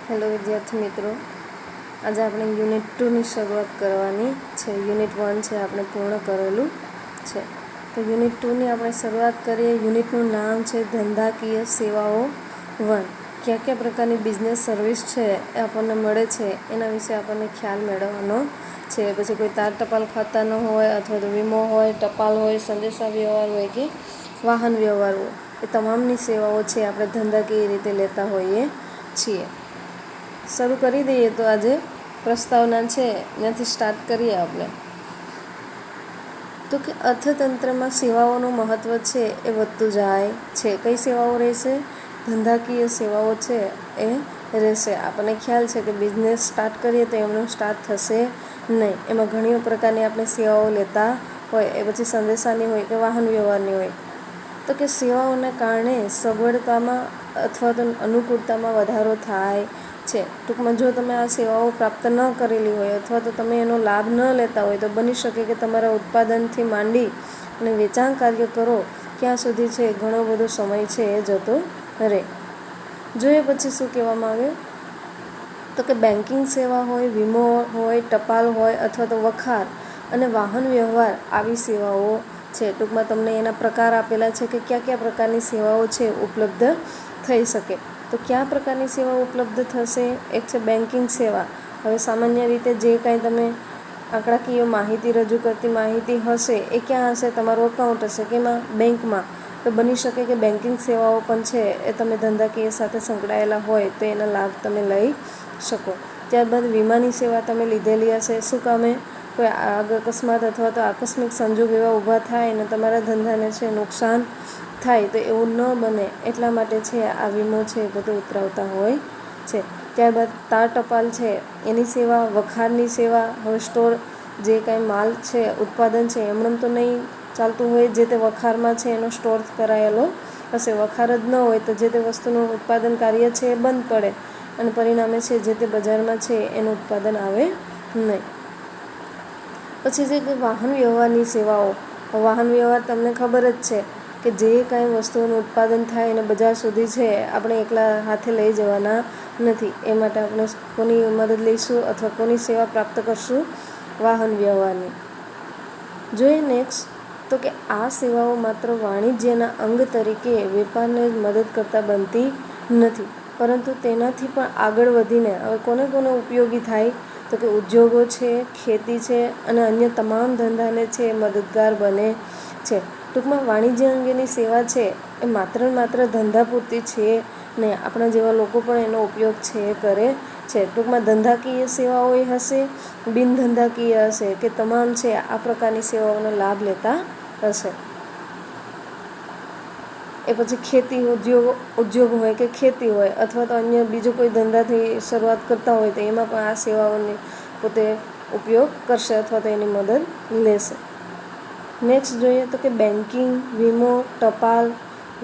Hello વિદ્યાર્થી મિત્રો, આજે આપણે યુનિટ 2ની શરૂઆત કરવાની છે. યુનિટ 1 છે આપણે પૂર્ણ કરેલું છે. તો યુનિટ 2ની આપણે શરૂઆત કરીએ. યુનિટનું નામ છે ધંધાકીય સેવાઓ 1. કયા કયા પ્રકારની બિઝનેસ સર્વિસ છે એ આપણને મળે છે એના વિશે આપણને ખ્યાલ મેળવવાનો છે. પછી કોઈ તાર ટપાલ ખાતાનો હોય અથવા તો વીમો હોય, ટપાલ હોય, સંદેશા વ્યવહાર હોય કે વાહન વ્યવહાર હોય, એ તમામની સેવાઓ છે આપણે ધંધાકીય રીતે લેતા હોઈએ છીએ. શરૂ કરી દઈએ. તો આજે પ્રસ્તાવના છે ત્યાંથી સ્ટાર્ટ કરીએ આપણે. તો કે અર્થતંત્રમાં સેવાઓનું મહત્ત્વ છે એ વધતું જાય છે. કઈ સેવાઓ રહેશે? ધંધાકીય સેવાઓ છે એ રહેશે. આપણને ખ્યાલ છે કે બિઝનેસ સ્ટાર્ટ કરીએ તો એમનું સ્ટાર્ટ થશે નહીં. એમાં ઘણી પ્રકારની આપણે સેવાઓ લેતા હોય, એ પછી સંદેશાની હોય કે વાહન વ્યવહારની હોય. તો કે સેવાઓને કારણે સગવડતામાં અથવા તો અનુકૂળતામાં વધારો થાય છે. ટૂંકમાં જો તમે આ સેવાઓ પ્રાપ્ત ન કરેલી હોય અથવા તો તમે એનો લાભ ન લેતા હોય તો બની શકે કે તમારા ઉત્પાદનથી માંડી અને વેચાણ કાર્ય કરો ત્યાં સુધી છે ઘણો બધો સમય છે એ જતો રહે. જોઈએ પછી શું કહેવામાં આવે. તો કે બેન્કિંગ સેવા હોય, વીમો હોય, ટપાલ હોય અથવા તો વખાર અને વાહન વ્યવહાર આવી સેવાઓ છે. ટૂંકમાં તમને એના પ્રકાર આપેલા છે કે કયા કયા પ્રકારની સેવાઓ છે ઉપલબ્ધ થઈ શકે. તો કયા પ્રકારની સેવા ઉપલબ્ધ થશે? એક છે બેન્કિંગ સેવા. હવે સામાન્ય રીતે જે કાંઈ તમે આંકડાકીય માહિતી રજૂ કરતી માહિતી હશે એ ક્યાં હશે? તમારું અકાઉન્ટ હશે કેમાં? બેંકમાં. તો બની શકે કે બેન્કિંગ સેવાઓ પણ છે એ તમે ધંધાકીય સાથે સંકળાયેલા હોય તો એના લાભ તમે લઈ શકો. ત્યારબાદ વીમાની સેવા તમે લીધેલી હશે. શું કામે? કોઈ આગ અકસ્માત અથવા તો આકસ્મિક સંજોગ એવા ઊભા થાય અને તમારા ધંધાને છે નુકસાન થાય તો એવું ન બને એટલા માટે છે આ વીમો છે એ બધો ઉતરાવતા હોય છે. ત્યારબાદ તાર ટપાલ છે એની સેવા, વખારની સેવા. હવે સ્ટોર જે કાંઈ માલ છે, ઉત્પાદન છે એમનેમ તો નહીં ચાલતું હોય, જે તે વખારમાં છે એનો સ્ટોર કરાયેલો હશે. વખાર જ ન હોય તો જે તે વસ્તુનું ઉત્પાદન કાર્ય છે એ બંધ પડે અને પરિણામે છે જે તે બજારમાં છે એનું ઉત્પાદન આવે નહીં. પછી છે કે વાહન વ્યવહારની સેવાઓ. વાહન વ્યવહાર તમને ખબર જ છે કે જે કાંઈ વસ્તુઓનું ઉત્પાદન થાય અને બજાર સુધી છે આપણે એકલા હાથે લઈ જવાના નથી. એ માટે આપણે કોની મદદ લઈશું અથવા કોની સેવા પ્રાપ્ત કરશું? વાહન વ્યવહારની. જોઈએ નેક્સ્ટ. તો કે આ સેવાઓ માત્ર વાણિજ્યના અંગ તરીકે વેપારને જ મદદ કરતાં બનતી નથી, પરંતુ તેનાથી પણ આગળ વધીને હવે કોને કોને ઉપયોગી થાય? તો કે ઉદ્યોગો છે, ખેતી છે અને અન્ય તમામ ધંધાને છે એ મદદગાર બને છે. ટૂંકમાં વાણિજ્ય અંગેની સેવા છે એ માત્ર ધંધા પૂરતી છે ને આપણા જેવા લોકો પણ એનો ઉપયોગ છે એ કરે છે. ટૂંકમાં ધંધાકીય સેવાઓ એ હશે, બિનધંધાકીય હશે કે તમામ છે આ પ્રકારની સેવાઓનો લાભ લેતા હશે. એ પછી ખેતી ઉદ્યોગ હોય કે ખેતી હોય અથવા તો અન્ય બીજો કોઈ ધંધાથી શરૂઆત કરતા હોય તો એમાં પણ આ સેવાઓની પોતે ઉપયોગ કરશે અથવા તો એની મદદ લેશે. નેક્સ્ટ જોઈએ તો કે બેન્કિંગ, વીમો, ટપાલ,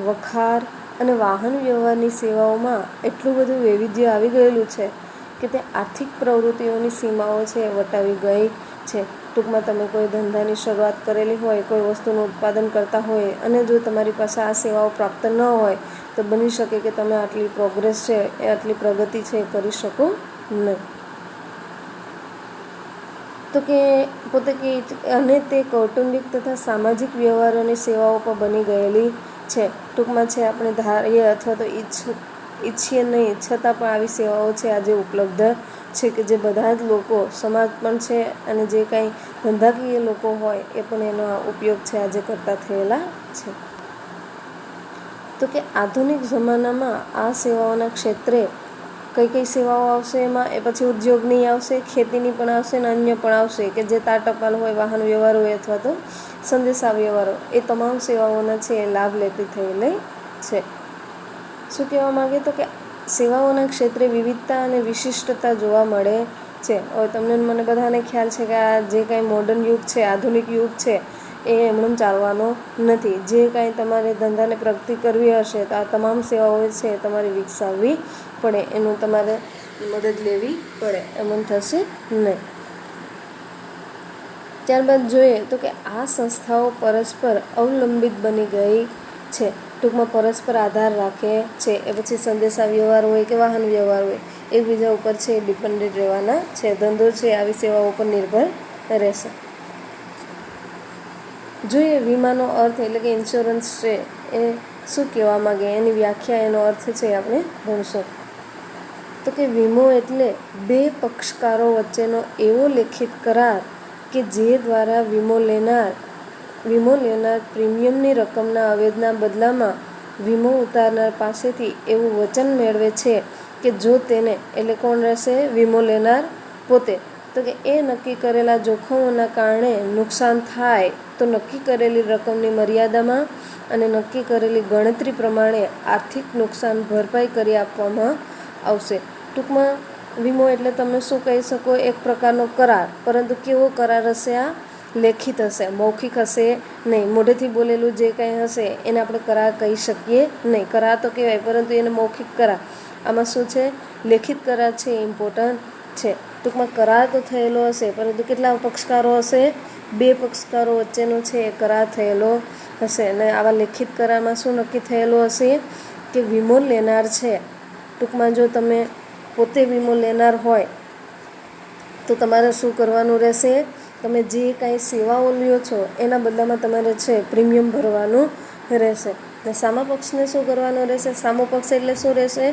વખાર અને વાહન વ્યવહારની સેવાઓમાં એટલું બધું વૈવિધ્ય આવી ગયેલું છે કે તે આર્થિક પ્રવૃત્તિઓની સીમાઓ છે એ વટાવી ગઈ છે. ટૂંકમાં તમે કોઈ ધંધાની શરૂઆત કરેલી હોય, કોઈ વસ્તુનું ઉત્પાદન કરતા હોય અને જો તમારી પાસે આ સેવાઓ પ્રાપ્ત ન હોય તો બની શકે કે તમે આટલી પ્રોગ્રેસ છે એ આટલી પ્રગતિ છે એ કરી શકો નહીં. તો કે પોતે કે અને તે કૌટુંબિક તથા સામાજિક વ્યવહારોની સેવાઓ પણ બની ગયેલી છે. ટૂંકમાં છે આપણે ધારીએ અથવા તો ઈચ્છીએ નહીં છતાં પણ આવી સેવાઓ છે આજે ઉપલબ્ધ છે કે જે બધા જ લોકો, સમાજ પણ છે અને જે કાંઈ ધંધાકીય લોકો હોય એ પણ એનો ઉપયોગ છે આજે કરતા થયેલા છે. તો કે આધુનિક જમાનામાં આ સેવાઓના ક્ષેત્રે કઈ કઈ સેવાઓ આવશે? એમાં એ પછી ઉદ્યોગની આવશે, ખેતીની પણ આવશે અને અન્ય પણ આવશે કે જે તાર ટપાલ હોય, વાહન વ્યવહાર હોય અથવા તો સંદેશા વ્યવહારો, એ તમામ સેવાઓના છે એ લાભ લેતી થયેલી છે. શું કહેવા માગે? તો કે સેવાઓના ક્ષેત્રે વિવિધતા અને વિશિષ્ટતા જોવા મળે છે. હવે તમને મને બધાને ખ્યાલ છે કે આ જે કાંઈ મોડર્ન યુગ છે, આધુનિક યુગ છે એ એમનેમ ચાલવાનો નથી. જે કાંઈ તમારે ધંધાને પ્રગતિ કરવી હશે તો આ તમામ સેવાઓ છે તમારે વિકસાવવી પડે, એનું તમારે મદદ લેવી પડે, એમ થશે નહીં. ત્યારબાદ જોઈએ તો કે આ સંસ્થાઓ પરસ્પર અવલંબિત બની ગઈ છે. ટૂંકમાં પરસ્પર આધાર રાખે છે. એ પછી સંદેશા વ્યવહાર હોય કે વાહન વ્યવહાર હોય એકબીજા ઉપર છે એ ડિપેન્ડેન્ટ રહેવાના છે. ધંધો છે આવી સેવાઓ ઉપર નિર્ભર રહેશે. જોઈએ વીમાનો અર્થ એટલે કે ઇન્સ્યોરન્સ છે એ શું કહેવા માગે, એની વ્યાખ્યા, એનો અર્થ છે આપણે ભણશું. તો કે વીમો એટલે બે પક્ષકારો વચ્ચેનો એવો લેખિત કરાર કે જે દ્વારા વીમો લેનાર પ્રીમિયમની રકમના અવેજના બદલામાં વીમો ઉતારનાર પાસેથી એવું વચન મેળવે છે કે જો તેને, એટલે કોણ રહેશે? વીમો લેનાર પોતે. તો કે એ નક્કી કરેલા જોખમોના કારણે નુકસાન થાય તો નક્કી કરેલી રકમની મર્યાદામાં અને નક્કી કરેલી ગણતરી પ્રમાણે આર્થિક નુકસાન ભરપાઈ કરી આપવામાં આવશે. ટૂંકમાં વીમો એટલે તમે શું કહી શકો? એક પ્રકારનો કરાર. પરંતુ કેવો કરાર હશે? આ લેખિત હશે, મૌખિક હશે નહીં. મોઢેથી બોલેલું જે કંઈ હશે એને આપણે કરાર કહી શકીએ નહીં. કરાર તો કહેવાય પરંતુ એને મૌખિક કરાર. આમાં શું છે? લેખિત કરાર છે એ ઇમ્પોર્ટન્ટ છે. ટૂંકમાં કરાર તો થયેલો હશે પરંતુ કેટલા પક્ષકારો હશે? બે પક્ષકારો વચ્ચેનો છે એ કરાર થયેલો હશે. અને આવા લેખિત કરારમાં શું નક્કી થયેલું હશે? કે વીમો લેનાર છે, ટૂંકમાં જો તમે પોતે વીમો લેનાર હોય તો તમારે શું કરવાનું રહેશે? તમે જે કાંઈ સેવાઓ લ્યો છો એના બદલામાં તમારે છે પ્રીમિયમ ભરવાનું રહેશે. ને સામા પક્ષને શું કરવાનું રહેશે? સામો પક્ષ એટલે શું રહેશે?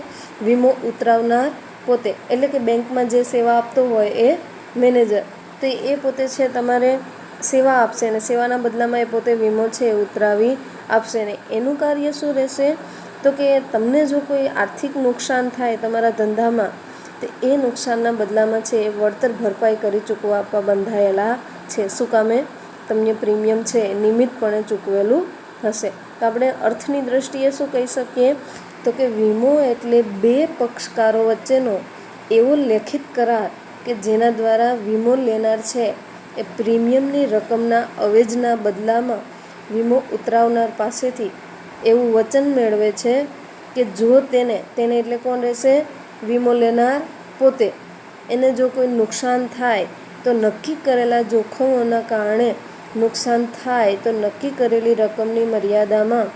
વીમો ઉતરાવનાર પોતે. એટલે કે બેંકમાં જે સેવા આપતો હોય એ મેનેજર, તો એ પોતે છે તમારે સેવા આપશે અને સેવાના બદલામાં એ પોતે વીમો છે એ ઉતરાવી આપશે. ને એનું કાર્ય શું રહેશે? તો કે તમને જો કોઈ આર્થિક નુકસાન થાય તમારા ધંધામાં, તો એ નુકસાનના બદલામાં છે એ વળતર ભરપાઈ કરી ચૂકવા આપવા બંધાયેલા છે. શું કામે? તમને પ્રીમિયમ છે નિયમિતપણે ચૂકવેલું હશે. તો આપણે અર્થની દૃષ્ટિએ શું કહી શકીએ? તો કે વીમો એટલે બે પક્ષકારો વચ્ચેનો એવો લેખિત કરાર કે જેના દ્વારા વીમો લેનાર છે એ પ્રીમિયમની રકમના અવેજના બદલામાં વીમો ઉતરાવનાર પાસેથી એવું વચન મેળવે છે કે જો તેને એટલે કોણ રહેશે? વીમો લેનાર પોતે. એને જો કોઈ નુકસાન થાય તો નક્કી કરેલા જોખમોના કારણે નુકસાન થાય તો નક્કી કરેલી રકમની મર્યાદામાં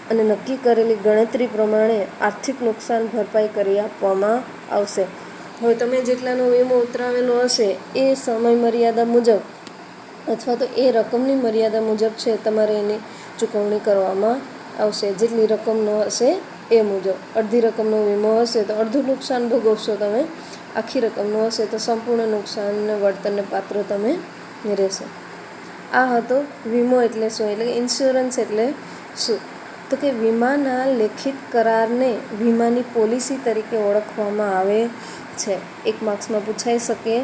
અને નક્કી કરેલી ગણતરી પ્રમાણે આર્થિક નુકસાન ભરપાઈ કરી આપવામાં આવશે. હવે તમે જેટલાનો વીમો ઉતરાવેલો હશે એ સમય મર્યાદા મુજબ અથવા તો એ રકમની મર્યાદા મુજબ છે તમારે એની ચૂકવણી કરવામાં આવશે. જેટલી રકમનો હશે એ મુજબ. અડધી રકમનો વીમો હશે તો અડધું નુકસાન ભોગવશો તમે, આખી રકમનો હશે તો સંપૂર્ણ નુકસાનને વળતરને પાત્ર તમે રહેશો. આ હતો વીમો એટલે શું, એટલે ઇન્સ્યોરન્સ એટલે શું. તો કે વીમાના લેખિત કરારને વીમાની પોલિસી તરીકે ઓળખવામાં આવે છે. એક માર્ક્સમાં પૂછાઈ શકે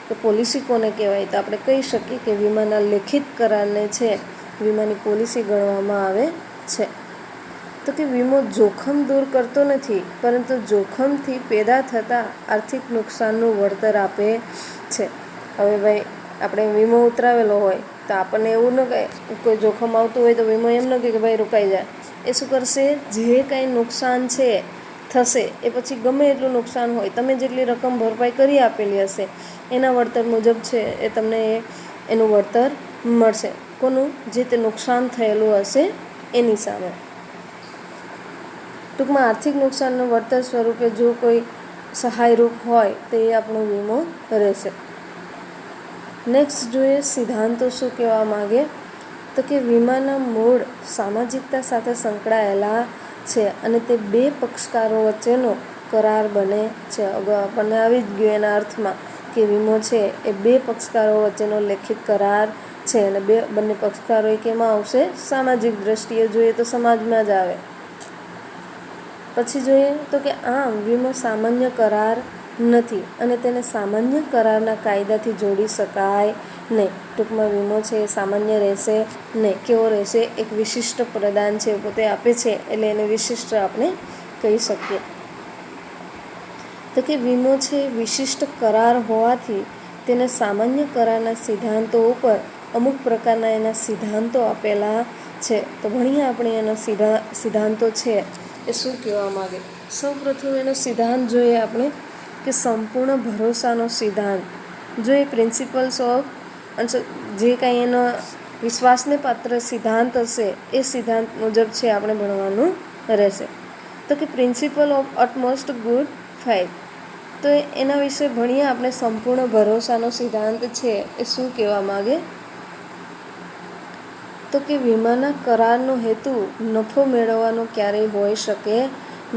કે પોલિસી કોને કહેવાય? તો આપણે કહી શકીએ કે વીમાના લેખિત કરારને છે વીમાની પોલિસી ગણવામાં આવે છે. તો કે વીમો જોખમ દૂર કરતો નથી પરંતુ જોખમથી પેદા થતા આર્થિક નુકસાનનું વળતર આપે છે. હવે ભાઈ આપણે વીમો ઉતરાવેલો હોય તો આપણને એવું ન કહે, કોઈ જોખમ આવતું હોય તો વીમો એમ ન કહે કે ભાઈ રોકાઈ જાય. એ શું કરશે? જે કાંઈ નુકસાન છે થશે એ પછી ગમે એટલું નુકસાન હોય, તમે જેટલી રકમ ભરપાઈ કરી આપેલી હશે એના વળતર મુજબ છે એ તમને એનું વળતર મળશે. કોનું? જે તે નુકસાન થયેલું હશે એની સામે. ટૂંકમાં આર્થિક નુકસાનનું વળતર સ્વરૂપે જો કોઈ સહાયરૂપ હોય તો એ આપણો વીમો રહેશે. નેક્સ્ટ જોઈએ સિદ્ધાંતો શું કહેવા માગે. તો કે વીમાના મૂળ સામાજિકતા સાથે સંકળાયેલા છે અને તે બે પક્ષકારો વચ્ચેનો કરાર બને છે. અગાઉ આપણને આવી જ ગયું એના અર્થમાં કે વીમો છે એ બે પક્ષકારો વચ્ચેનો લેખિત કરાર છે અને બંને પક્ષકારો એ કેમાં આવશે? સામાજિક દ્રષ્ટિએ જોઈએ તો સમાજમાં જ આવે. પછી જોઈએ તો કે આમ વીમો સામાન્ય કરાર નથી અને તેને સામાન્ય કરારના કાયદાથી જોડી શકાય નહીં. ટૂંકમાં વીમો છે એ સામાન્ય રહેશે નહીં. કેવો રહેશે? એક વિશિષ્ટ પ્રદાન છે પોતે આપે છે એટલે એને વિશિષ્ટ આપણે કહી શકીએ. તો કે વીમો છે વિશિષ્ટ કરાર હોવાથી તેને સામાન્ય કરારના સિદ્ધાંતો ઉપર અમુક પ્રકારના એના સિદ્ધાંતો આપેલા છે. તો ભણીએ આપણે એના સિદ્ધાંતો છે એ શું કહેવા માગે. સૌપ્રથમ એનો સિદ્ધાંત જોઈએ આપણે કે સંપૂર્ણ ભરોસાનો સિદ્ધાંત. જો એ પ્રિન્સિપલ્સ ઓફ જે કાંઈ એનો વિશ્વાસને પાત્ર સિદ્ધાંત હશે એ સિદ્ધાંત મુજબ છે આપણે ભણવાનું રહેશે. તો કે principal of utmost good faith. તો એના વિશે ભણીએ આપણે. સંપૂર્ણ ભરોસાનો સિદ્ધાંત છે એ શું કહેવા માગે? તો કે વીમાના કરારનો હેતુ નફો મેળવવાનો ક્યારેય હોઈ શકે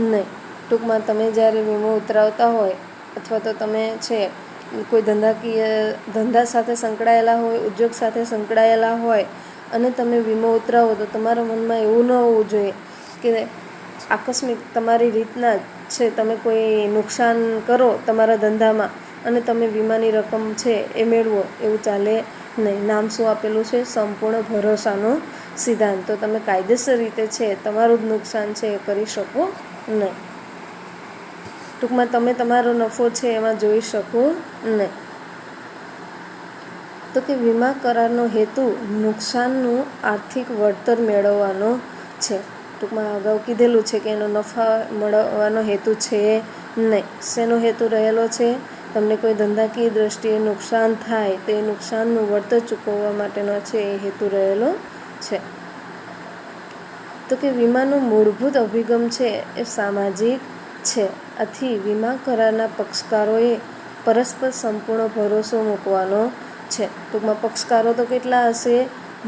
નહીં. ટૂંકમાં તમે જ્યારે વીમો ઉતરાવતા હોય અથવા તો તમે છે કોઈ ધંધા સાથે સંકળાયેલા હોય, ઉદ્યોગ સાથે સંકળાયેલા હોય અને તમે વીમો ઉતરાવો તો તમારા મનમાં એવું ન હોવું જોઈએ કે આકસ્મિક તમારી રીતના છે તમે કોઈ નુકસાન કરો તમારા ધંધામાં અને તમે વીમાની રકમ છે એ મેળવો, એવું ચાલે નહીં. નામ શું આપેલું છે? સંપૂર્ણ ભરોસાનો સિદ્ધાંત. તો તમે કાયદેસર રીતે છે તમારું જ નુકસાન છે એ કરી શકો નહીં. ટૂંકમાં તમે તમારો નફો છે એમાં જોઈ શકો નહીં. તો કે વીમા કરારનો હેતુ નુકસાનનું આર્થિક વળતર મેળવવાનો છે. ટૂંકમાં અગાઉ કીધેલું છે કે એનો નફા મળવાનો હેતુ છે નહીં. શેનો હેતુ રહેલો છે? તમને કોઈ ધંધાકીય દ્રષ્ટિએ નુકસાન થાય તો એ નુકસાનનું વળતર ચૂકવવા માટેનો છે એ હેતુ રહેલો છે. તો કે વીમાનો મૂળભૂત અભિગમ છે એ સામાજિક છે. આથી વીમા કરારના પક્ષકારોએ પરસ્પર સંપૂર્ણ ભરોસો મૂકવાનો છે. ટૂંકમાં પક્ષકારો તો કેટલા હશે?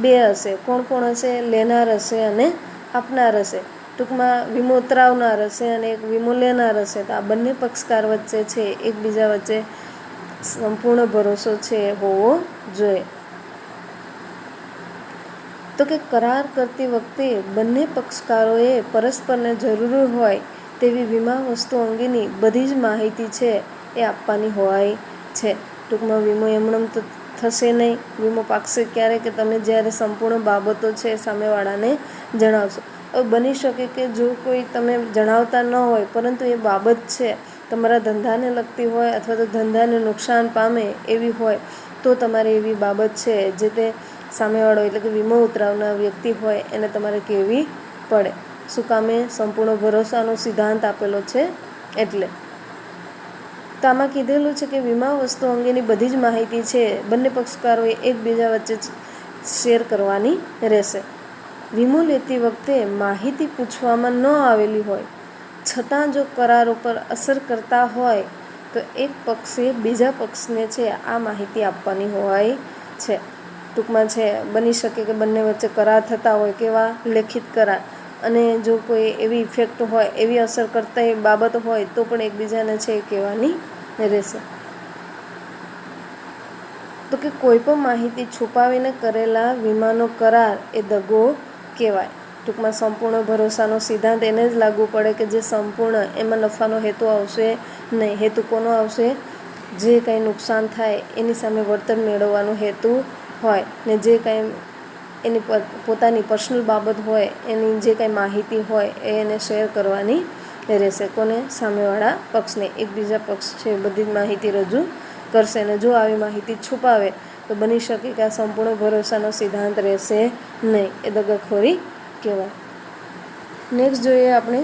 2 હશે. કોણ કોણ હશે? લેનાર હશે અને આપનાર હશે. ટૂંકમાં વીમો ઉતરાવનાર હશે અને એક વીમો લેનાર હશે. તો આ બંને પક્ષકાર વચ્ચે છે એકબીજા વચ્ચે સંપૂર્ણ ભરોસો છે હોવો જોઈએ. તો કે કરાર કરતી વખતે બંને પક્ષકારોએ પરસ્પરને જરૂર હોય તેવી વીમા વસ્તુ અંગેની બધી જ માહિતી છે એ આપવાની હોય છે. ટૂંકમાં વીમો એમનેમ તો થશે નહીં. વીમો પાકશે ક્યારે? કે તમે જ્યારે સંપૂર્ણ બાબતો છે સામેવાળાને જણાવશો. હવે બની શકે કે જો કોઈ તમે જણાવતા ન હોય પરંતુ એ બાબત છે તમારા ધંધાને લગતી હોય અથવા તો ધંધાને નુકસાન પામે એવી હોય તો તમારે એવી બાબત છે જે તે સામેવાળો એટલે કે વીમો ઉતરાવનાર વ્યક્તિ હોય એને તમારે કહેવી પડે. શું કામે? સંપૂર્ણ ભરોસાનો સિદ્ધાંત આપેલો છે એટલે. તો આમાં કીધેલું છે કે વીમા વસ્તુ અંગેની બધી જ માહિતી છે બંને પક્ષકારોએ એકબીજા વચ્ચે શેર કરવાની રહેશે. વીમો લેતી વખતે માહિતી પૂછવામાં ન આવેલી હોય છતાં જો કરાર ઉપર અસર કરતા હોય તો એક પક્ષે બીજા પક્ષને છે આ માહિતી આપવાની હોય છે. ટૂંકમાં છે બની શકે કે બંને વચ્ચે કરાર થતા હોય, કેવા? લેખિત કરાર. અને જો કોઈ એવી ઇફેક્ટ હોય, એવી અસર કરતા બાબત હોય તો પણ એકબીજાને છે એ કહેવાની રહેશે. તો કે કોઈ પણ માહિતી છુપાવીને કરેલા વીમાનો કરાર એ દગો કહેવાય. ટૂંકમાં સંપૂર્ણ ભરોસાનો સિદ્ધાંત એને જ લાગુ પડે કે જે સંપૂર્ણ, એમાં નફાનો હેતુ આવશે નહીં. હેતુ કોનો આવશે? જે કંઈ નુકસાન થાય એની સામે વળતર મેળવવાનો હેતુ હોય ને જે કંઈ એની પોતાની પર્સનલ બાબત હોય એની જે કંઈ માહિતી હોય એ એને શેર કરવાની રહેશે. કોને? સામેવાળા પક્ષને. એકબીજા પક્ષ છે બધી જ માહિતી રજૂ કરશે અને જો આવી માહિતી છુપાવે તો બની શકે કે આ સંપૂર્ણ ભરોસાનો સિદ્ધાંત રહેશે નહીં. એ દગાખોરી કહેવાય. નેક્સ્ટ જોઈએ આપણે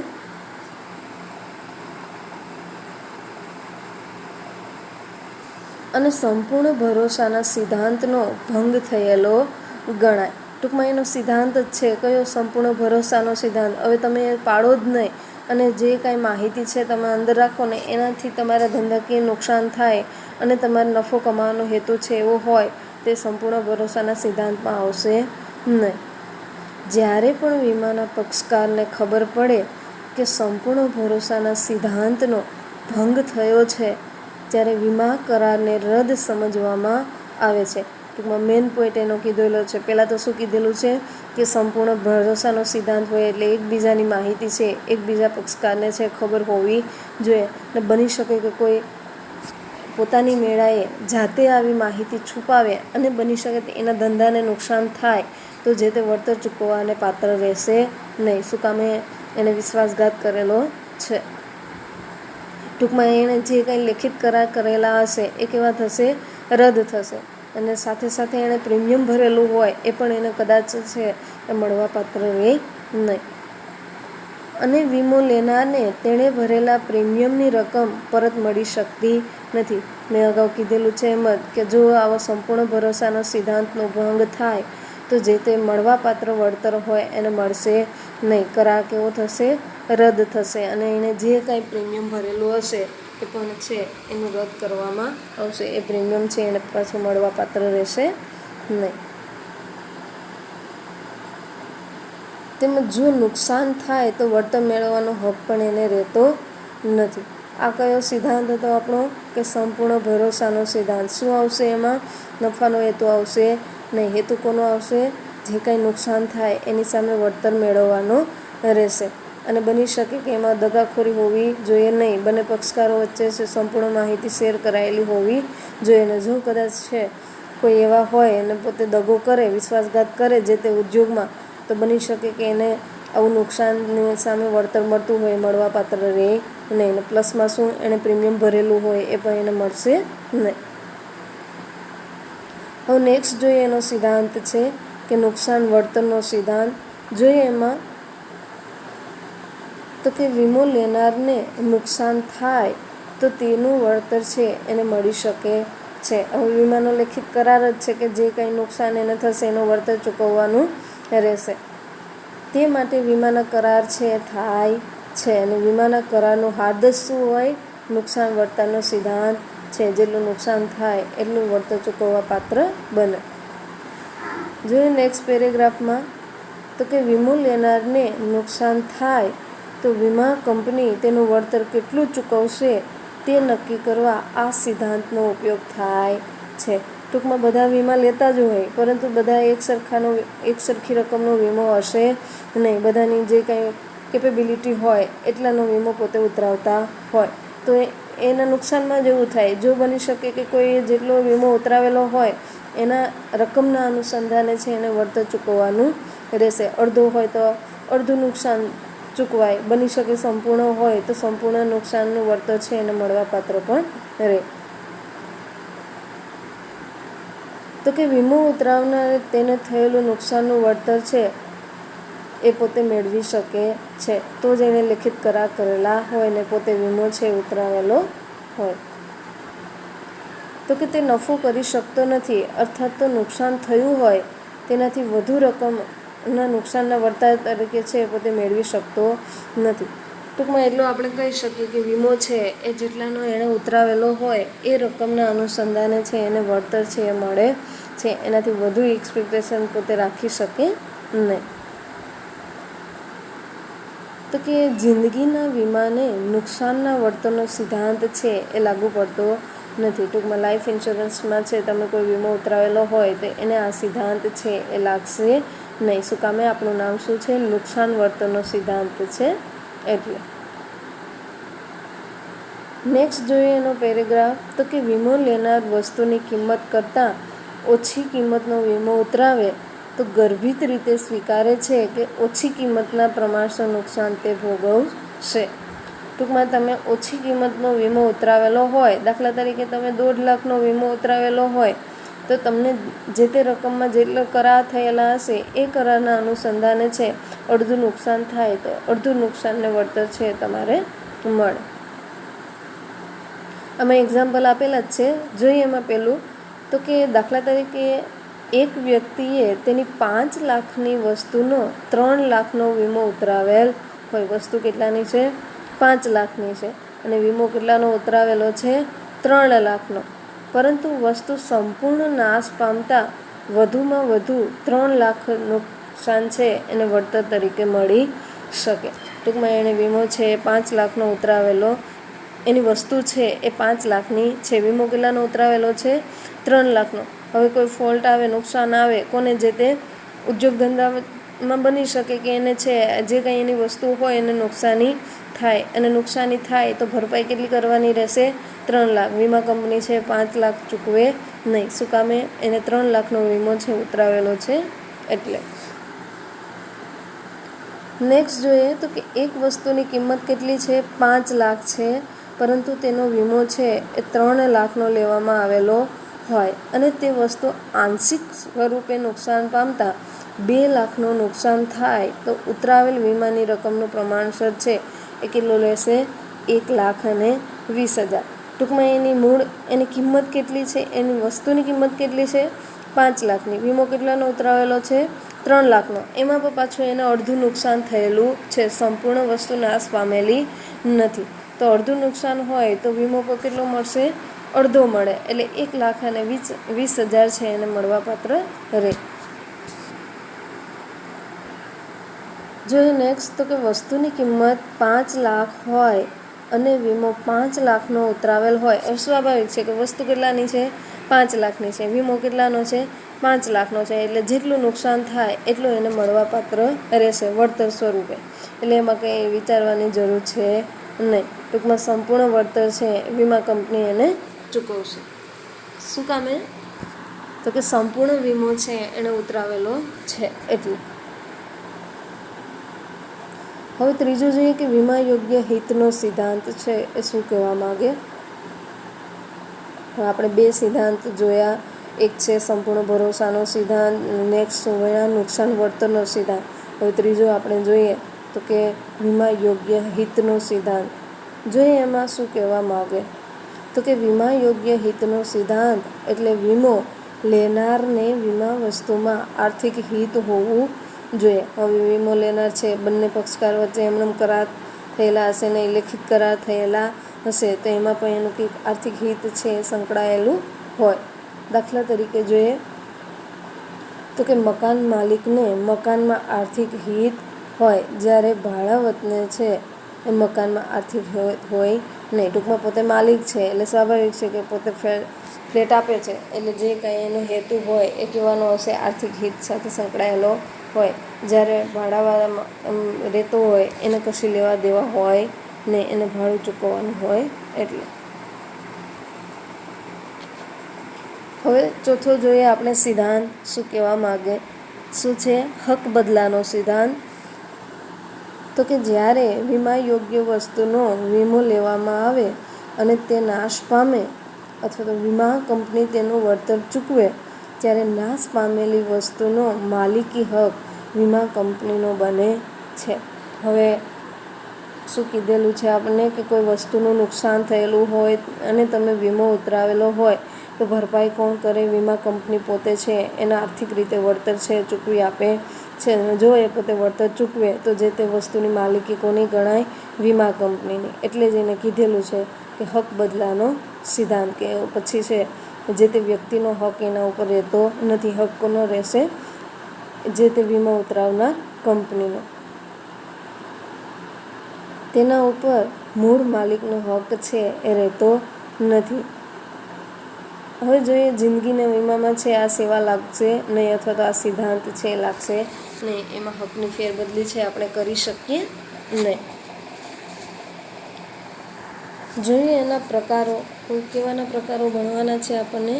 અને સંપૂર્ણ ભરોસાના સિદ્ધાંતનો ભંગ થયેલો ગણાય. ટૂંકમાં એનો સિદ્ધાંત જ છે કયો? સંપૂર્ણ ભરોસાનો સિદ્ધાંત. હવે તમે એ પાળો જ નહીં અને જે કાંઈ માહિતી છે તમે અંદર રાખો ને એનાથી તમારા ધંધાકીય નુકસાન થાય અને તમારે નફો કમાવાનો હેતુ છે એવો હોય તે સંપૂર્ણ ભરોસાના સિદ્ધાંતમાં આવશે નહીં. જ્યારે પણ વીમાના પક્ષકારને ખબર પડે કે સંપૂર્ણ ભરોસાના સિદ્ધાંતનો ભંગ થયો છે ત્યારે વીમા કરારને રદ સમજવામાં આવે છે. ટૂંકમાં મેઇન પોઈન્ટ એનો કીધેલો છે. પહેલાં તો શું કીધેલું છે કે સંપૂર્ણ ભરોસાનો સિદ્ધાંત હોય એટલે એકબીજાની માહિતી છે એકબીજા પક્ષકારને છે ખબર હોવી જોઈએ. અને બની શકે કે કોઈ પોતાની મેળાએ જાતે આવી માહિતી છુપાવે અને બની શકે કે એના ધંધાને નુકસાન થાય તો જે તે વળતર ચૂકવવાને પાત્ર રહેશે નહીં. શું કામે? એને વિશ્વાસઘાત કરેલો છે. ટૂંકમાં એણે જે કંઈ લેખિત કરાર કરેલા હશે એ કેવા થશે? રદ થશે. અને સાથે સાથે એણે પ્રીમિયમ ભરેલું હોય એ પણ એને કદાચ છે એ મળવાપાત્ર રહે નહીં. અને વીમો લેનારને તેણે ભરેલા પ્રીમિયમની રકમ પરત મળી શકતી નથી. મેં અગાઉ કીધેલું છે એમ જ કે જો આવો સંપૂર્ણ ભરોસાનો સિદ્ધાંતનો ભંગ થાય તો જે તે મળવાપાત્ર વળતર હોય એને મળશે નહીં. કરાર કેવો થશે? રદ થશે. અને એણે જે કાંઈ પ્રીમિયમ ભરેલું હશે એ પણ છે એનું રદ કરવામાં આવશે. એ પ્રીમિયમ છે એને પાછું મળવાપાત્ર રહેશે નહીં. તેમજ જો નુકસાન થાય તો વળતર મેળવવાનો હક પણ એને રહેતો નથી. આ કયો સિદ્ધાંત હતો આપણો? કે સંપૂર્ણ ભરોસાનો સિદ્ધાંત. શું આવશે એમાં? નફાનો હેતુ આવશે નહીં. હેતુ કોનો આવશે? જે કાંઈ નુકસાન થાય એની સામે વળતર મેળવવાનો રહેશે. અને બની શકે કે એમાં દગાખોરી હોવી જોઈએ નહીં. બંને પક્ષકારો વચ્ચે સંપૂર્ણ માહિતી શેર કરાયેલી હોવી જોઈએ. અને જો કદાચ છે કોઈ એવા હોય અને પોતે દગો કરે, વિશ્વાસઘાત કરે જે તે ઉદ્યોગમાં, તો બની શકે કે એને આવું નુકસાનની સામે વળતર મળતું હોય મળવાપાત્ર રહે નહીં. અને પ્લસમાં શું એણે પ્રીમિયમ ભરેલું હોય એ પણ એને મળશે નહીં. હવે નેક્સ્ટ જોઈએ એનો સિદ્ધાંત છે કે નુકસાન વળતરનો સિદ્ધાંત. જોઈએ એમાં તો કે વીમો લેનારને નુકસાન થાય તો તેનું વળતર છે એને મળી શકે છે. હવે વીમાનો લેખિત કરાર જ છે કે જે કંઈ નુકસાન એને થશે એનું વળતર ચૂકવવાનું રહેશે. તે માટે વીમાના કરાર છે થાય છે. અને વીમાના કરારનું હાર્દ શું હોય? નુકસાન વળતરનો સિદ્ધાંત છે. જેટલું નુકસાન થાય એટલું વળતર ચૂકવવા પાત્ર બને. જોઈએ નેક્સ્ટ પેરેગ્રાફમાં તો કે વીમો લેનારને નુકસાન થાય તો વીમા કંપની તેનું વળતર કેટલું ચૂકવશે તે નક્કી કરવા આ સિદ્ધાંતનો ઉપયોગ થાય છે. ટૂંકમાં બધા વીમા લેતા જ હોય, પરંતુ બધા એક સરખી રકમનો વીમો હશે નહીં. બધાની જે કંઈ કેપેબિલિટી હોય એટલાનો વીમો પોતે ઉતરાવતા હોય. તો એના નુકસાનમાં જ એવું થાય. જો બની શકે કે કોઈ જેટલો વીમો ઉતરાવેલો હોય એના રકમના અનુસંધાને છે એને વળતર ચૂકવવાનું રહેશે. અડધો હોય તો અડધું નુકસાન ચૂકવાય. બની શકે સંપૂર્ણ હોય તો સંપૂર્ણ નુકસાનનું વળતર છે એને મળવાપાત્ર પણ રહે. તો કે વીમો ઉતરાવનારે તેને થયેલું નુકસાનનું વળતર છે એ પોતે મેળવી શકે છે. તો જ એણે લેખિત કરાર કરેલા હોય ને પોતે વીમો છે ઉતરાવેલો હોય. તો કે તે નફો કરી શકતો નથી, અર્થાત તો નુકસાન થયું હોય તેનાથી વધુ રકમના નુકસાનના વળતર તરીકે છે પોતે મેળવી શકતો નથી. ટૂંકમાં એટલું આપણે કહી શકીએ કે વીમો છે એ જેટલાનો એણે ઉતરાવેલો હોય એ રકમના અનુસંધાને છે એને વળતર છે એ મળે છે. એનાથી વધુ એક્સપેક્ટેશન પોતે રાખી શકે નહીં. તો કે જિંદગીના વીમાને નુકસાનના વળતરનો સિદ્ધાંત છે એ લાગુ પડતો નથી. ટૂંકમાં લાઈફ ઇન્સ્યોરન્સમાં છે તમે કોઈ વીમો ઉતરાવેલો હોય તો એને આ સિદ્ધાંત છે એ લાગશે નહીં. શું કામે? આપણું નામ શું છે? નુકસાન વળતરનો સિદ્ધાંત છે એટલે. નેક્સ્ટ જોઈએ એનો પેરેગ્રાફ તો કે વીમો લેનાર વસ્તુની કિંમત કરતાં ઓછી કિંમતનો વીમો ઉતરાવે તો ગર્ભિત રીતે સ્વીકારે છે કે ઓછી કિંમતના પ્રમાણસર નુકસાન તે ભોગવશે. ટૂંકમાં તમે ઓછી કિંમતનો વીમો ઉતરાવેલો હોય, દાખલા તરીકે તમે 1.5 લાખનો વીમો ઉતરાવેલો હોય તો તમને જે તે રકમમાં જેટલો કરાર થયેલા હશે એ કરારના અનુસંધાને છે અડધું નુકસાન થાય તો અડધું નુકસાનને વળતર છે તમારે મળે. અમે એક્ઝામ્પલ આપેલા જ છે. જોઈએ એમાં પહેલું તો કે દાખલા તરીકે એક વ્યક્તિએ તેની 5 લાખની વસ્તુનો 3 લાખનો વીમો ઉતરાવેલ હોય. વસ્તુ કેટલાની છે? 5 લાખની છે અને વીમો કેટલાનો ઉતરાવેલો છે? 3 લાખનો. પરંતુ વસ્તુ સંપૂર્ણ નાશ પામતા વધુમાં વધુ 3 લાખ નુકસાન છે એને વળતર તરીકે મળી શકે. ટૂંકમાં એણે વીમો છે 5 લાખનો ઉતરાવેલો, એની વસ્તુ છે એ 5 લાખની છે. વીમો કેટલાનો ઉતરાવેલો છે? 3 લાખનો. હવે કોઈ ફોલ્ટ આવે, નુકસાન આવે કોને? જે તે ઉદ્યોગ ધંધામાં બની શકે કે એને છે જે કંઈ એની વસ્તુ હોય એને નુકસાની થાય. અને નુકસાની થાય તો ભરપાઈ કેટલી કરવાની રહેશે? 3 લાખ. વીમા કંપની છે 5 લાખ ચૂકવે નહીં. શું કામે? એને 3 લાખનો વીમો છે ઉતરાવેલો છે એટલે. નેક્સ્ટ જોઈએ તો કે એક વસ્તુની કિંમત કેટલી છે? 5 લાખ છે, પરંતુ તેનો વીમો છે એ 3 લાખનો લેવામાં આવેલો હોય અને તે વસ્તુ આંશિક સ્વરૂપે નુકસાન પામતા 2 લાખનું નુકસાન થાય તો ઉતરાવેલ વીમાની રકમનું પ્રમાણસર છે એ કેટલું લેશે? 1,20,000. ટૂંકમાં એની કિંમત કેટલી છે? એની વસ્તુની કિંમત કેટલી છે? 5 લાખની. વીમો કેટલાનો ઉતરાવેલો છે? 3 લાખનો. એમાં પણ પાછું એને અડધું નુકસાન થયેલું છે. સંપૂર્ણ વસ્તુ નાશ પામેલી નથી. તો અડધું નુકસાન હોય તો વીમો પર કેટલો મળશે? અડધો મળે, એટલે 1,20,000 છે એને મળવાપાત્ર રહે. જોઈએ નેક્સ્ટ, તો કે વસ્તુની કિંમત 5 લાખ હોય અને વીમો 5 લાખનો ઉતરાવેલ હોય. હવે સ્વાભાવિક છે કે વસ્તુ કેટલાની છે? 5 લાખની છે. વીમો કેટલાનો છે? 5 લાખનો છે. એટલે જેટલું નુકસાન થાય એટલું એને મળવાપાત્ર રહેશે વળતર સ્વરૂપે. એટલે એમાં કંઈ વિચારવાની જરૂર છે નહીં. ટૂંકમાં સંપૂર્ણ વળતર છે વીમા કંપની એને ચૂકવશે. શું કામે? તો કે સંપૂર્ણ વીમો છે એને ઉતરાવેલો છે એટલે. હવે ત્રીજું જોઈએ કે વીમા યોગ્ય હિતનો સિદ્ધાંત છે એ શું કહેવા માગે. આપણે 2 સિદ્ધાંત જોયા. એક છે સંપૂર્ણ ભરોસાનો સિદ્ધાંત, નેક્સ્ટ નુકસાન વળતરનો સિદ્ધાંત. હવે ત્રીજો આપણે જોઈએ તો કે વીમા યોગ્ય હિતનો સિદ્ધાંત. જોઈએ એમાં શું કહેવા માગે. તો કે વીમા યોગ્ય હિતનો સિદ્ધાંત એટલે વીમો લેનારને વીમા વસ્તુમાં આર્થિક હિત હોવું જોઈએ. હવે વીમો લેનાર છે બંને પક્ષકાર વચ્ચે એમનેમ કરાર થયેલા હશે ને લેખિત કરાર થયેલા હશે તો એમાં પણ એનું કંઈક આર્થિક હિત છે સંકળાયેલું હોય. દાખલા તરીકે જોઈએ તો કે મકાન માલિકને મકાનમાં આર્થિક હિત હોય, જ્યારે ભાડાવતને છે એ મકાનમાં આર્થિક હોય નહીં. ટૂંકમાં પોતે માલિક છે એટલે સ્વાભાવિક છે કે પોતે ફ્લેટ આપે છે એટલે જે કાંઈ એનો હેતુ હોય એ કહેવાનો હશે આર્થિક હિત સાથે સંકળાયેલો હોય. જ્યારે ભાડાવાળા રહેતો હોય એને કશી લેવા દેવા હોય ને એને ભાડું ચૂકવવાનું હોય એટલે. હવે ચોથો જોઈએ આપણે સિદ્ધાંત શું કહેવા માગે. શું છે? હક બદલાનો સિદ્ધાંત. તો કે જ્યારે વીમા યોગ્ય વસ્તુનો વીમો લેવામાં આવે અને તે નાશ પામે અથવા તો વીમા કંપની તેનું વળતર ચૂકવે ત્યારે નાશ પામેલી વસ્તુનો માલિકી હક વીમા કંપનીનો બને છે. હવે શું કીધેલું છે આપણને કે કોઈ વસ્તુનું નુકસાન થયેલું હોય અને તમે વીમો ઉતરાવેલો હોય તો ભરપાઈ કોણ કરે? વીમા કંપની પોતે છે એના આર્થિક રીતે વળતર છે ચૂકવી આપે છે. જો એ પોતે વળતર ચૂકવે તો જે તે વસ્તુની માલિકી કોની ગણાય? વીમા કંપનીની. એટલે જ એને કીધેલું છે કે હક બદલાનો સિદ્ધાંત, કે પછી છે જે તે વ્યક્તિનો હક એના ઉપર રહેતો નથી. હક કોનો રહેશે? જે તે વીમો ઉતરાવનાર કંપનીનો. તેના ઉપર મૂળ માલિકનો હક છે એ રહેતો નથી. હવે જોઈએ જિંદગીના વીમામાં છે આ સેવા લાગશે નહીં અથવા તો આ સિદ્ધાંત છે એ લાગશે નહીં. એમાં હકની ફેરબદલી છે આપણે કરી શકીએ નહીં. જોઈએ એના પ્રકારો. કેવાના પ્રકારો ભણવાના છે આપણને?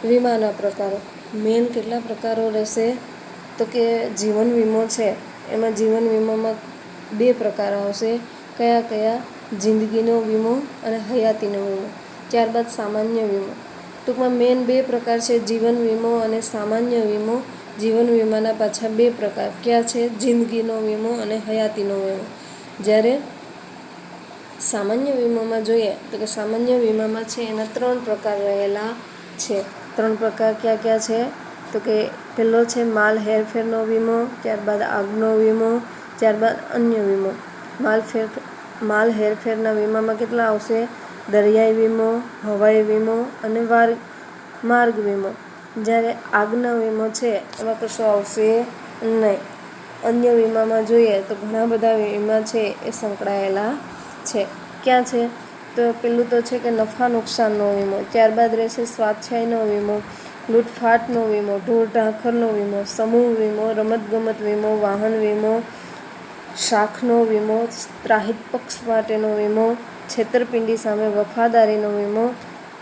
વીમાના પ્રકારો. મેન કેટલા પ્રકારો રહેશે? તો કે જીવન વીમો છે એમાં જીવન વીમામાં 2 પ્રકાર આવશે. કયા કયા? જિંદગીનો વીમો અને હયાતીનો વીમો. ત્યારબાદ સામાન્ય વીમો. ટૂંકમાં મેન 2 પ્રકાર છે, જીવન વીમો અને સામાન્ય વીમો. જીવન વીમાના પાછા 2 પ્રકાર કયા છે? જિંદગીનો વીમો અને હયાતીનો વીમો. જ્યારે સામાન્ય વીમામાં જોઈએ તો કે સામાન્ય વીમામાં છે એના 3 પ્રકાર રહેલા છે. 3 પ્રકાર કયા કયા છે? તો કે પહેલો છે માલ હેરફેરનો વીમો, ત્યારબાદ આગનો વીમો, ત્યારબાદ અન્ય વીમો. માલ હેરફેરના વીમામાં કેટલા આવશે? દરિયાઈ વીમો, હવાઈ વીમો અને માર્ગ વીમો. જ્યારે આગનો વીમો છે એમાં કશો આવશે નહીં. અન્ય વીમામાં જોઈએ તો ઘણા બધા વીમા છે એ સંકળાયેલા છે. ક્યાં છે? તો પેલું તો છે કે નફા નુકસાનનો વીમો, ત્યારબાદ રહેશે સ્વાધ્યાયનો વીમો, લૂંટફાટનો વીમો, ઢોર ઢાંખરનો વીમો, સમૂહ વીમો, રમતગમત વીમો, વાહન વીમો, શાખનો વીમો, ત્રાહિત પક્ષ માટેનો વીમો, છેતરપિંડી સામે વફાદારીનો વીમો,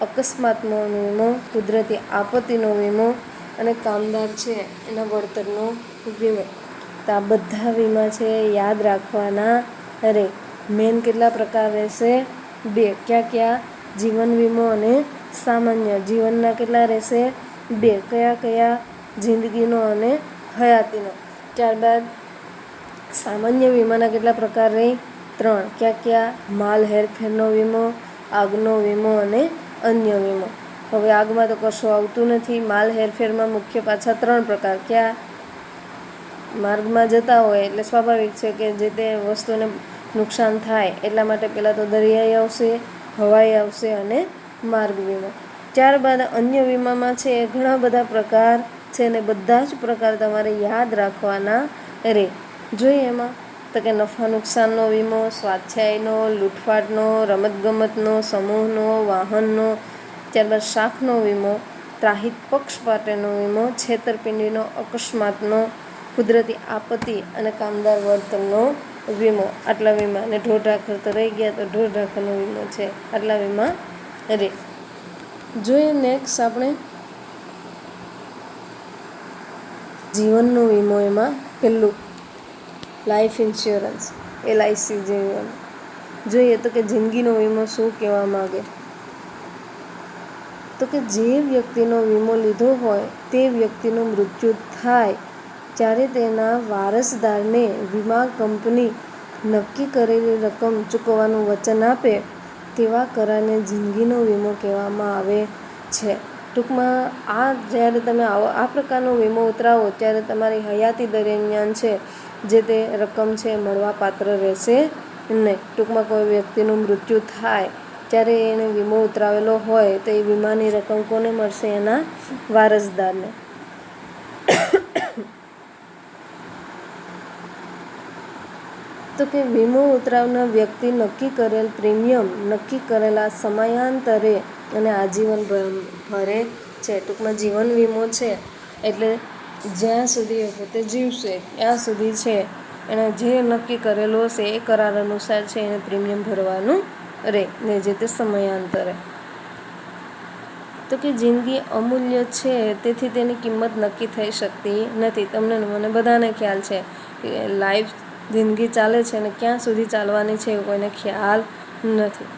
અકસ્માતનો વીમો, કુદરતી આપત્તિનો વીમો અને કામદાર છે એના વળતરનો વીમો. તો આ બધા વીમા છે યાદ રાખવાના રહે. મેન કેટલા પ્રકાર રહેશે? 2. ક્યાં ક્યાં? જીવન વીમો અને સામાન્ય. જીવનના કેટલા રહેશે? 2. કયા કયા? જિંદગીનો અને હયાતીનો. ત્યારબાદ સામાન્ય વીમાના કેટલા પ્રકાર રહે? 3. ક્યાં ક્યાં? માલ હેરફેરનો વીમો, આગનો વીમો અને અન્ય વીમો. હવે આગમાં તો કશું આવતું નથી. માલ હેરફેરમાં મુખ્ય પાછા 3 પ્રકાર. ક્યાં? માર્ગમાં જતા હોય એટલે સ્વાભાવિક છે કે જે તે વસ્તુને નુકસાન થાય એટલા માટે પહેલાં તો દરિયાઈ આવશે, હવાઈ આવશે અને માર્ગ વીમો. ત્યારબાદ અન્ય વીમામાં છે એ ઘણા બધા પ્રકાર છે ને બધા જ પ્રકાર તમારે યાદ રાખવાના રહે. જોઈએ એમાં તો કે નફા નુકસાનનો વીમો, સ્વાધ્યાયનો, લૂંટફાટનો, રમતગમતનો, સમૂહનો, વાહનનો, ત્યારબાદ શાખનો વીમો, ત્રાહિત પક્ષપાતનો વીમો, છેતરપિંડીનો, અકસ્માતનો, કુદરતી આપત્તિ અને કામદાર વર્તનનો વીમો. આટલા વીમા. અને ઢોર ઢાંખર તો રહી ગયા, તો ઢોર ઢાંખરનો વીમો છે. આટલા વીમા રહે. જોઈએ નેક્સ્ટ આપણે જીવનનો વીમો. એમાં પહેલું લાઈફ ઇન્સ્યોરન્સ, LIC જેવું. જોઈએ તો કે જિંદગીનો વીમો શું કહેવા માગે, તો કે જે વ્યક્તિનો વીમો લીધો હોય તે વ્યક્તિનું મૃત્યુ થાય ત્યારે તેના વારસદારને વીમા કંપની નક્કી કરેલી રકમ ચૂકવવાનું વચન આપે તેવા કરારને જિંદગીનો વીમો કહેવામાં આવે છે. ટૂંકમાં જ્યારે તમે આ પ્રકારનો વીમો ઉતરાવો ત્યારે તમારી હયાતી દરમિયાન છે જે તે રકમ છે મળવાપાત્ર રહેશે નહીં. ટૂંકમાં કોઈ વ્યક્તિનું મૃત્યુ થાય ત્યારે એને વીમો ઉતરાવેલો હોય તો એ વીમાની રકમ કોને મળશે? એના વારસદારને. તો કે વીમો ઉતરાવનાર વ્યક્તિ નક્કી કરેલ પ્રીમિયમ નક્કી કરેલા સમયાંતરે અને આજીવન ભરે છે. ટૂંકમાં જીવન વીમો છે એટલે જ્યાં સુધી એ પોતે જીવશે ત્યાં સુધી છે એણે જે નક્કી કરેલું હશે એ કરાર અનુસાર છે એને પ્રીમિયમ ભરવાનું રહે ને જે તે સમયાંતરે. તો કે જિંદગી અમૂલ્ય છે તેથી તેની કિંમત નક્કી થઈ શકતી નથી. તમને મને બધાને ખ્યાલ છે કે લાઈફ જિંદગી ચાલે છે અને ક્યાં સુધી ચાલવાની છે એવું કોઈને ખ્યાલ નથી.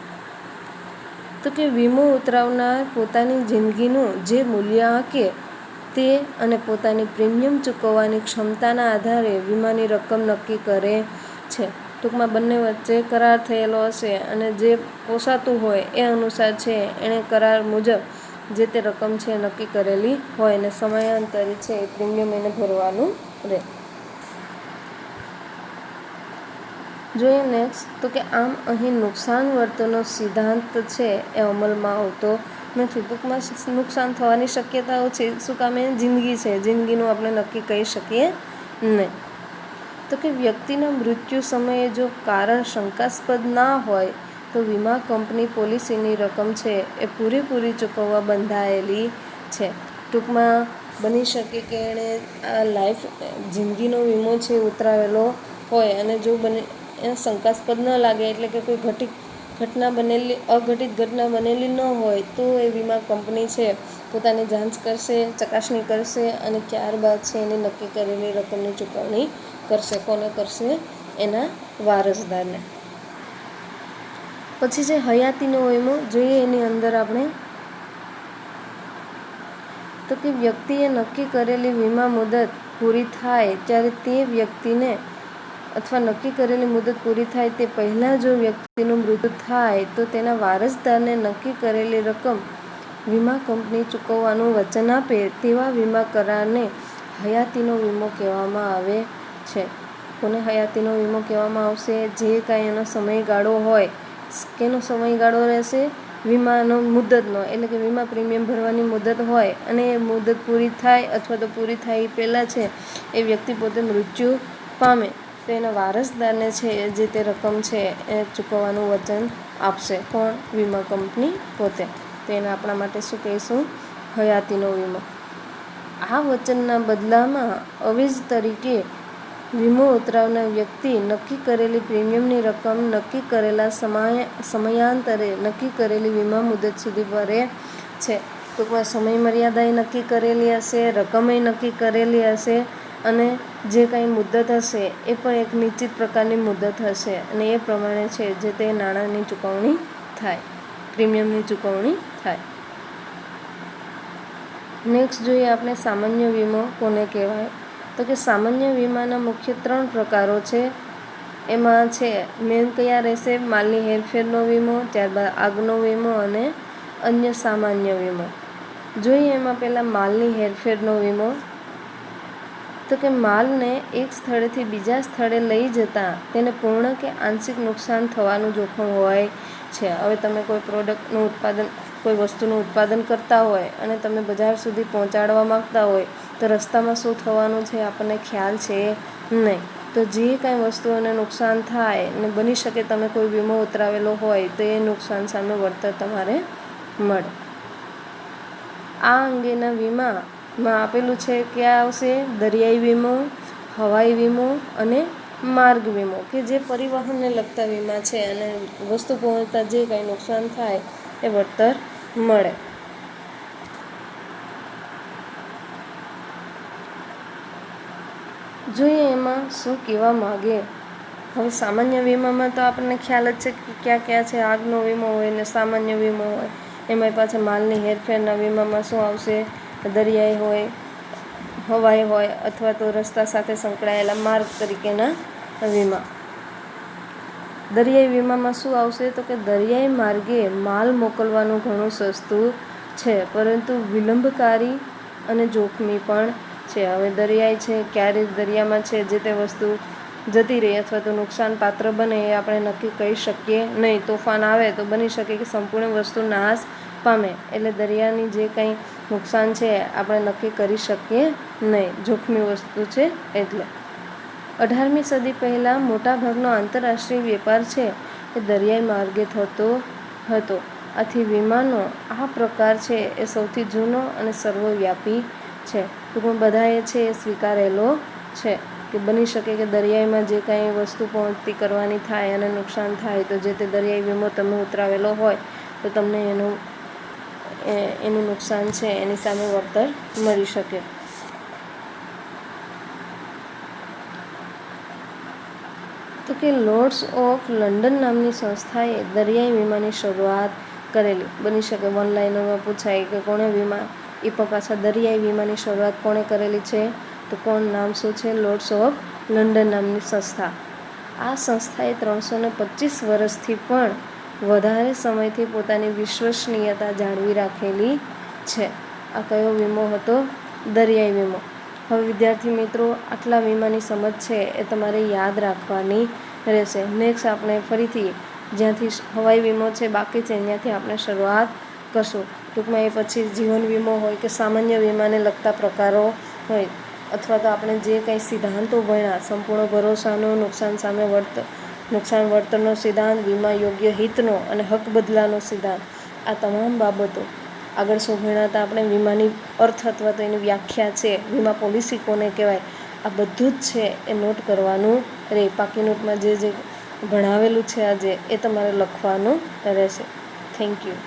તો કે વીમો ઉતરાવનાર પોતાની જિંદગીનું જે મૂલ્ય આંકે તે અને પોતાની પ્રીમિયમ ચૂકવવાની ક્ષમતાના આધારે વીમાની રકમ નક્કી કરે છે. ટૂંકમાં બંને વચ્ચે કરાર થયેલો હશે અને જે પોસાતું હોય એ અનુસાર છે એણે કરાર મુજબ જે તે રકમ છે નક્કી કરેલી હોય અને સમયાંતરે છે એ પ્રીમિયમ એને ભરવાનું રહે. જોઈએ નેક્સ્ટ તો કે આમ અહીં નુકસાન વર્તનનો સિદ્ધાંત છે એ અમલમાં આવતો નથી. ટૂંકમાં નુકસાન થવાની શક્યતા ઓછી. શું કામ? એ જિંદગી છે, જિંદગીનું આપણે નક્કી કહી શકીએ નહીં. તો કે વ્યક્તિના મૃત્યુ સમયે જો કારણ શંકાસ્પદ ના હોય તો વીમા કંપની પોલિસીની રકમ છે એ પૂરેપૂરી ચૂકવવા બંધાયેલી છે. ટૂંકમાં બની શકે કે એણે આ લાઈફ જિંદગીનો વીમો છે ઉતરાવેલો હોય અને જો એને શંકાસ્પદ ન લાગે એટલે કે કોઈ અઘટિત ઘટના બનેલી ન હોય તો એ વીમા કંપની છે પોતાની જાંચ કરશે, ચકાસણી કરશે અને ત્યારબાદ છે એની નક્કી કરેલી રકમની ચૂકવણી કરશે. કોને કરશે? એના વારસદારને. પછી છે હયાતીનો વીમો. જોઈએ એની અંદર આપણે તો કે વ્યક્તિએ નક્કી કરેલી વીમા મુદત પૂરી થાય ત્યારે તે વ્યક્તિને અથવા નક્કી કરેલી મુદત પૂરી થાય તે પહેલાં જો વ્યક્તિનું મૃત્યુ થાય તો તેના વારસદારને નક્કી કરેલી રકમ વીમા કંપની ચૂકવવાનું વચન આપે તેવા વીમા કરારને હયાતીનો વીમો કહેવામાં આવે છે. કોને હયાતીનો વીમો કહેવામાં આવશે? જે કાંઈ એનો સમયગાળો હોય. કેનો સમયગાળો રહેશે? વીમાનો મુદતનો, એટલે કે વીમા પ્રીમિયમ ભરવાની મુદત હોય અને એ મુદત પૂરી થાય અથવા તો પૂરી થાય એ પહેલાં છે એ વ્યક્તિ પોતે મૃત્યુ પામે તો એના વારસદારને છે જે તે રકમ છે એ ચૂકવવાનું વચન આપશે. કોણ? વીમા કંપની પોતે. તો એને આપણા માટે શું કહીશું? હયાતીનો વીમો. આ વચનના બદલામાં અવેજ તરીકે વીમો ઉતરાવનાર વ્યક્તિ નક્કી કરેલી પ્રીમિયમની રકમ નક્કી કરેલા સમયાંતરે નક્કી કરેલી વીમા મુદત સુધી ભરે છે. ટૂંકમાં સમય મર્યાદાએ નક્કી કરેલી હશે, રકમે નક્કી કરેલી હશે અને જે કાંઈ મુદત હશે એ પણ એક નિશ્ચિત પ્રકારની મુદત હશે અને એ પ્રમાણે છે જે તે નાણાંની ચૂકવણી થાય, પ્રીમિયમની ચૂકવણી થાય. નેક્સ્ટ જોઈએ આપણે સામાન્ય વીમો કોને કહેવાય? તો કે સામાન્ય વીમાના મુખ્ય 3 પ્રકારો છે. એમાં છે મેન કયા રહેશે? માલની હેરફેરનો વીમો, ત્યારબાદ આગનો વીમો અને અન્ય સામાન્ય વીમો. જોઈએ એમાં પહેલાં માલની હેરફેરનો વીમો. તો કે માલને એક સ્થળેથી બીજા સ્થળે લઈ જતાં તેને પૂર્ણ કે આંશિક નુકસાન થવાનું જોખમ હોય છે. હવે તમે કોઈ પ્રોડક્ટનું ઉત્પાદન, કોઈ વસ્તુનું ઉત્પાદન કરતા હોય અને તમે બજાર સુધી પહોંચાડવા માગતા હોય તો રસ્તામાં શું થવાનું છે આપણને ખ્યાલ છે નહીં. તો જે કાંઈ વસ્તુઓને નુકસાન થાય ને બની શકે તમે કોઈ વીમો ઉતરાવેલો હોય તો એ નુકસાન સામે વળતર તમારે મળે. આ અંગેના વીમામાં આપેલું છે કે આવશે દરિયાઈ વીમો, હવાઈ વીમો અને માર્ગ વીમો, કે જે પરિવહનને લગતા વીમા છે અને વસ્તુ પહોંચતા જે કાંઈ નુકસાન થાય એ વળતર મળે. જોઈએ એમાં શું કહેવા માગે. હવે સામાન્ય વીમામાં તો આપણને ખ્યાલ જ છે કે ક્યાં ક્યાં છે. આગનો વીમો હોય ને સામાન્ય વીમો હોય. એમાંય પાછા માલની હેરફેરના વીમામાં શું આવશે, દરિયાઈ હોય, હવાઈ હોય અથવા તો રસ્તા સાથે સંકળાયેલા માર્ગ તરીકેના વીમા. દરિયાઈ વીમામાં શું આવશે તો કે દરિયાઈ માર્ગે માલ મોકલવાનું ઘણું સસ્તું છે પરંતુ વિલંબકારી અને જોખમી પણ છે. હવે દરિયાઈ છે, ક્યારે દરિયામાં છે જે તે વસ્તુ જતી રહી અથવા તો નુકસાન પાત્ર બને એ આપણે નક્કી કહી શકીએ નહીં. તોફાન આવે તો બની શકે કે સંપૂર્ણ વસ્તુ નાશ પામે. એટલે દરિયાની જે કંઈ નુકસાન છે આપણે નક્કી કરી શકીએ નહીં, જોખમી વસ્તુ છે એટલે. 18મી સદી પહેલાં મોટાભાગનો આંતરરાષ્ટ્રીય વેપાર છે એ દરિયાઈ માર્ગે થતો હતો. આથી વીમાનો આ પ્રકાર છે એ સૌથી જૂનો અને સર્વવ્યાપી છે. ટૂંકમાં બધાએ છે એ સ્વીકારેલો છે કે બની શકે કે દરિયાઈમાં જે કાંઈ વસ્તુ પહોંચતી કરવાની થાય અને નુકસાન થાય તો જે તે દરિયાઈ વીમો તમે ઉતરાવેલો હોય તો તમને એનું નુકસાન છે એની સામે વળતર મળી શકે. તો કે લોર્ડ્સ ઓફ લંડન નામની સંસ્થાએ દરિયાઈ વીમાની શરૂઆત કરેલી. બની શકે વન લાઇનરમાં પૂછાય કે કોણે વીમા, એ પણ પાછા દરિયાઈ વીમાની શરૂઆત કોણે કરેલી છે તો કોણ નામ શું છે, લોર્ડ્સ ઓફ લંડન નામની સંસ્થા. આ સંસ્થાએ 325 વર્ષથી પણ વધારે સમયથી પોતાની વિશ્વસનીયતા જાળવી રાખેલી છે. આ કયો વીમો હતો? દરિયાઈ વીમો. હવે વિદ્યાર્થી મિત્રો, આટલા વીમાની સમજ છે એ તમારે યાદ રાખવાની રહેશે. નેક્સ્ટ આપણે ફરીથી જ્યાંથી હવાઈ વીમો છે બાકી છે ત્યાંથી આપણે શરૂઆત કરશું. ટૂંકમાં એ પછી જીવન વીમો હોય કે સામાન્ય વીમાને લગતા પ્રકારો હોય અથવા તો આપણે જે કંઈ સિદ્ધાંતો ભણ્યા, સંપૂર્ણ ભરોસાનો, નુકસાન સામે નુકસાન વળતરનો સિદ્ધાંત, વીમા યોગ્ય હિતનો અને હક બદલાનો સિદ્ધાંત, આ તમામ બાબતો આગળ શું ભણ્યા હતા આપણે, વીમાની અર્થ અથવા તો એની વ્યાખ્યા છે, વીમા પોલિસી કોને કહેવાય, આ બધું જ છે એ નોટ કરવાનું રહે. પાકી નોટમાં જે ભણાવેલું છે આજે એ તમારે લખવાનું રહેશે. Thank you.